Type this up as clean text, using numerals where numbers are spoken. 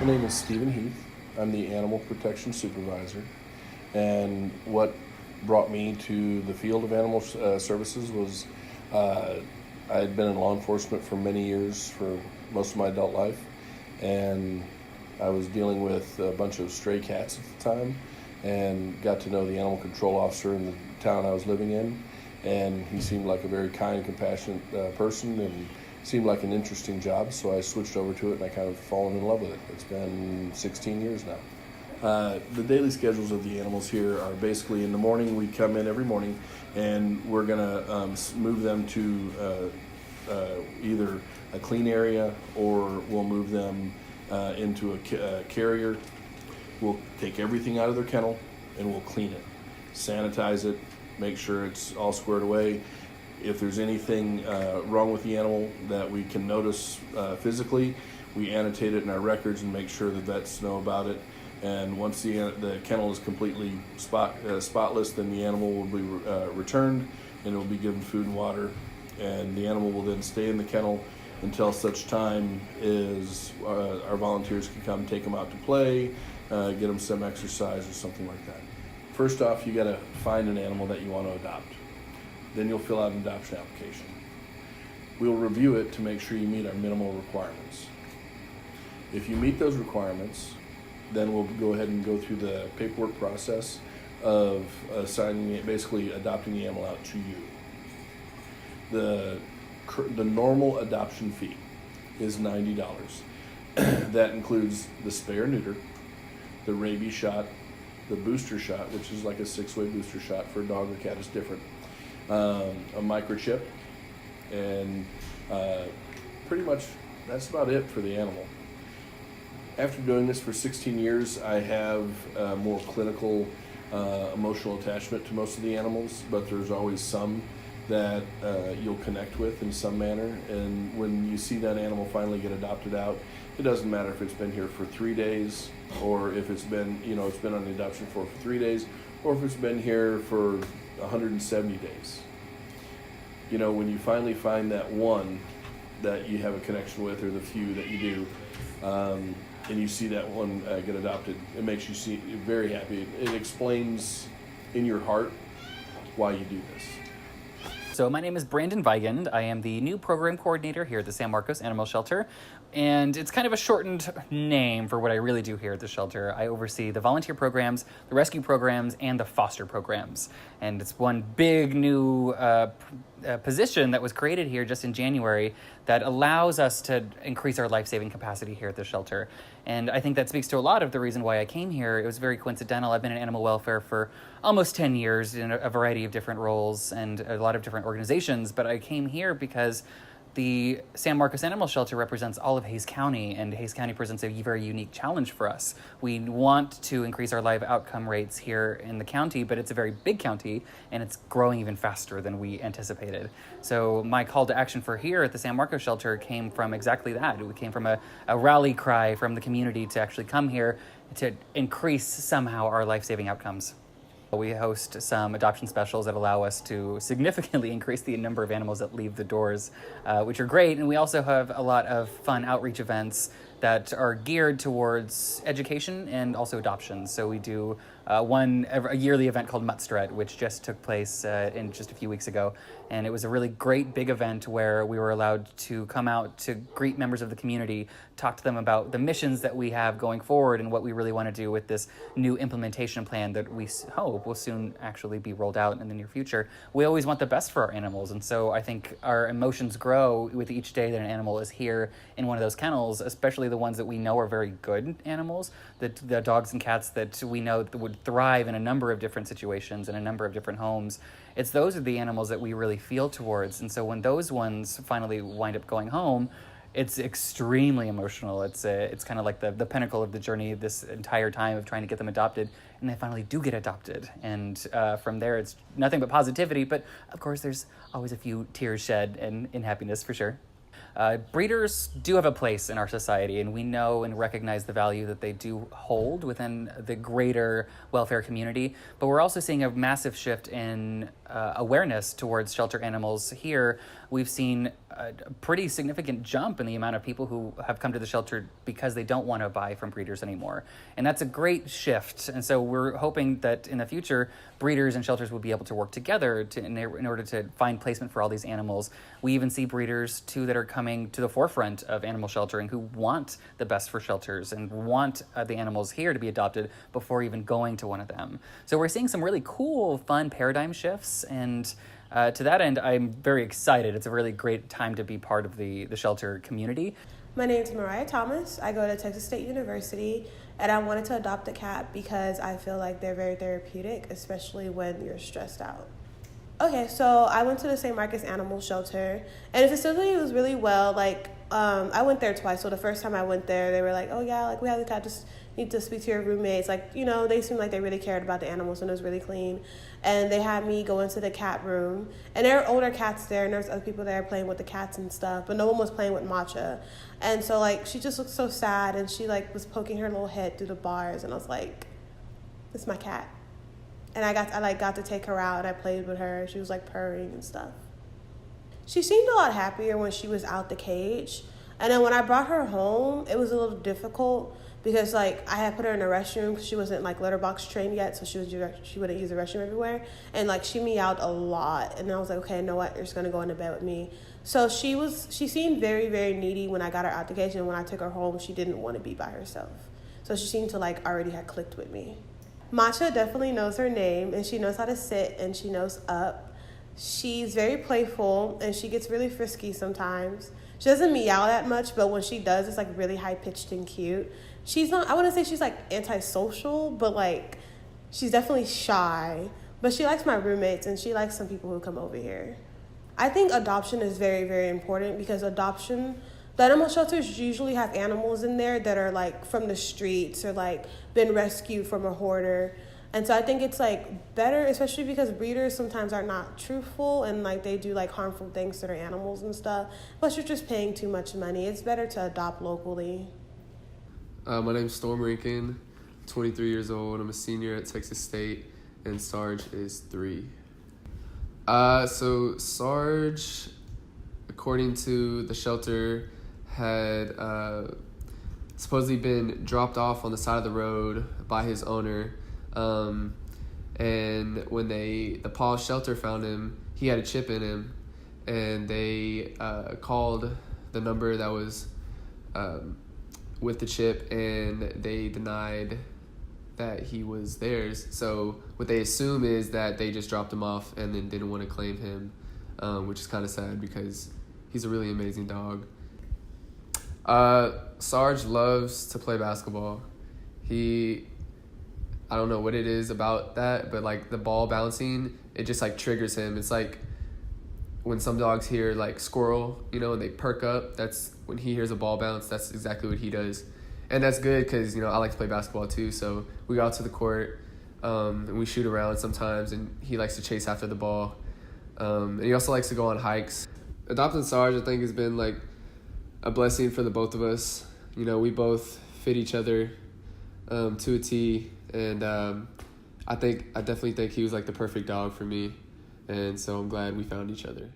My name is Stephen Heath. I'm the Animal Protection Supervisor. And what brought me to the field of animal services was I had been in law enforcement for many years, for most of my adult life. And I was dealing with a bunch of stray cats at the time and got to know the animal control officer in the town I was living in. And he seemed like a very kind and compassionate person and seemed like an interesting job, so I switched over to it and I kind of fallen in love with it. It's been 16 years now. The daily schedules of the animals here are basically in the morning. We come in every morning and we're going to move them to either a clean area or we'll move them into a carrier. We'll take everything out of their kennel and we'll clean it, sanitize it, make sure it's all squared away. If there's anything wrong with the animal that we can notice physically, we annotate it in our records and make sure that vets know about it. And once the kennel is completely spotless, then the animal will be returned and it will be given food and water. And the animal will then stay in the kennel until such time as our volunteers can come take them out to play, get them some exercise or something like that. First off, you got to find an animal that you want to adopt. Then you'll fill out an adoption application. We'll review it to make sure you meet our minimal requirements. If you meet those requirements, then we'll go ahead and go through the paperwork process of assigning it, basically adopting the animal out to you. The normal adoption fee is $90. That includes the spay or neuter, the rabies shot, the booster shot, which is like a 6-way booster shot. For a dog or cat is different. A microchip, and pretty much that's about it for the animal. After doing this for 16 years, I have a more clinical emotional attachment to most of the animals, but there's always some that you'll connect with in some manner. And when you see that animal finally get adopted out, it doesn't matter if it's been here for 3 days or if it's been, it's been on the adoption for 3 days, or if it's been here for 170 days. When you finally find that one that you have a connection with, or the few that you do, and you see that one get adopted, it makes you very happy. It explains in your heart why you do this. So my name is Brandon Weigand. I am the new program coordinator here at the San Marcos Animal Shelter, and it's kind of a shortened name for what I really do here at the shelter. I oversee the volunteer programs, the rescue programs, and the foster programs. And it's one big new position that was created here just in January that allows us to increase our life-saving capacity here at the shelter. And I think that speaks to a lot of the reason why I came here. It was very coincidental. I've been in animal welfare for almost 10 years in a variety of different roles and a lot of different organizations, but I came here because the San Marcos Animal Shelter represents all of Hays County, and Hays County presents a very unique challenge for us. We want to increase our live outcome rates here in the county, but it's a very big county, and it's growing even faster than we anticipated. So my call to action for here at the San Marcos Shelter came from exactly that. It came from a rally cry from the community to actually come here to increase somehow our life-saving outcomes. We host some adoption specials that allow us to significantly increase the number of animals that leave the doors, which are great. And we also have a lot of fun outreach events that are geared towards education and also adoption. So we do a yearly event called Muttstrut, which just took place in just a few weeks ago. And it was a really great big event where we were allowed to come out to greet members of the community, talk to them about the missions that we have going forward and what we really want to do with this new implementation plan that we hope will soon actually be rolled out in the near future. We always want the best for our animals, and so I think our emotions grow with each day that an animal is here in one of those kennels, especially the ones that we know are very good animals, the dogs and cats that we know that would thrive in a number of different situations in a number of different homes. Those are the animals that we really feel towards. And so when those ones finally wind up going home, it's extremely emotional. It's kind of like the pinnacle of the journey this entire time of trying to get them adopted, and they finally do get adopted. And from there, it's nothing but positivity. But of course, there's always a few tears shed and in happiness for sure. Breeders do have a place in our society, and we know and recognize the value that they do hold within the greater welfare community. But we're also seeing a massive shift in awareness towards shelter animals here, we've seen a pretty significant jump in the amount of people who have come to the shelter because they don't want to buy from breeders anymore. And that's a great shift. And so we're hoping that in the future, breeders and shelters will be able to work together in order to find placement for all these animals. We even see breeders, too, that are coming to the forefront of animal sheltering who want the best for shelters and want the animals here to be adopted before even going to one of them. So we're seeing some really cool, fun paradigm shifts. And to that end, I'm very excited. It's a really great time to be part of the shelter community. My name is Mariah Thomas. I go to Texas State University, and I wanted to adopt a cat because I feel like they're very therapeutic, especially when you're stressed out. Okay, so I went to the St. Marcus Animal Shelter, and the facility was really well. I went there twice. So the first time I went there, they were like, oh yeah, we have the cat, just need to speak to your roommates. They seemed like they really cared about the animals, and it was really clean. And they had me go into the cat room, and there were older cats there, and there's other people there playing with the cats and stuff, but no one was playing with Matcha. And so she just looked so sad, and she was poking her little head through the bars, and I was like, it's my cat. And I got to take her out, and I played with her. She was purring and stuff. She seemed a lot happier when she was out the cage. And then when I brought her home, it was a little difficult because I had put her in the restroom because she wasn't litter box trained yet, so she wouldn't use the restroom everywhere. And she meowed a lot. And I was like, okay, you know what? You're just gonna go into bed with me. So she seemed very, very needy when I got her out the cage, and when I took her home, she didn't want to be by herself. So she seemed to already had clicked with me. Matcha definitely knows her name, and she knows how to sit, and she knows up. She's very playful, and she gets really frisky sometimes. She doesn't meow that much, but when she does, it's really high-pitched and cute. She's not, I wouldn't say she's antisocial, but she's definitely shy. But she likes my roommates, and she likes some people who come over here. I think adoption is very, very important because the animal shelters usually have animals in there that are from the streets or been rescued from a hoarder. And so I think it's better, especially because breeders sometimes are not truthful and they do harmful things to their animals and stuff. Plus you're just paying too much money. It's better to adopt locally. My name's Storm Rankin, 23 years old. I'm a senior at Texas State, and Sarge is 3. So Sarge, according to the shelter, had supposedly been dropped off on the side of the road by his owner. And when the Paw Shelter found him, he had a chip in him, and they called the number that was with the chip, and they denied that he was theirs. So what they assume is that they just dropped him off and then didn't want to claim him, which is kind of sad because he's a really amazing dog. Sarge loves to play basketball. I don't know what it is about that, but the ball bouncing, it just triggers him. It's when some dogs hear squirrel, and they perk up. That's when he hears a ball bounce. That's exactly what he does. And that's good because, I like to play basketball too. So we go out to the court and we shoot around sometimes, and he likes to chase after the ball. And he also likes to go on hikes. Adopting Sarge, I think, has been a blessing for the both of us. We both fit each other to a T, and I definitely think he was the perfect dog for me, and so I'm glad we found each other.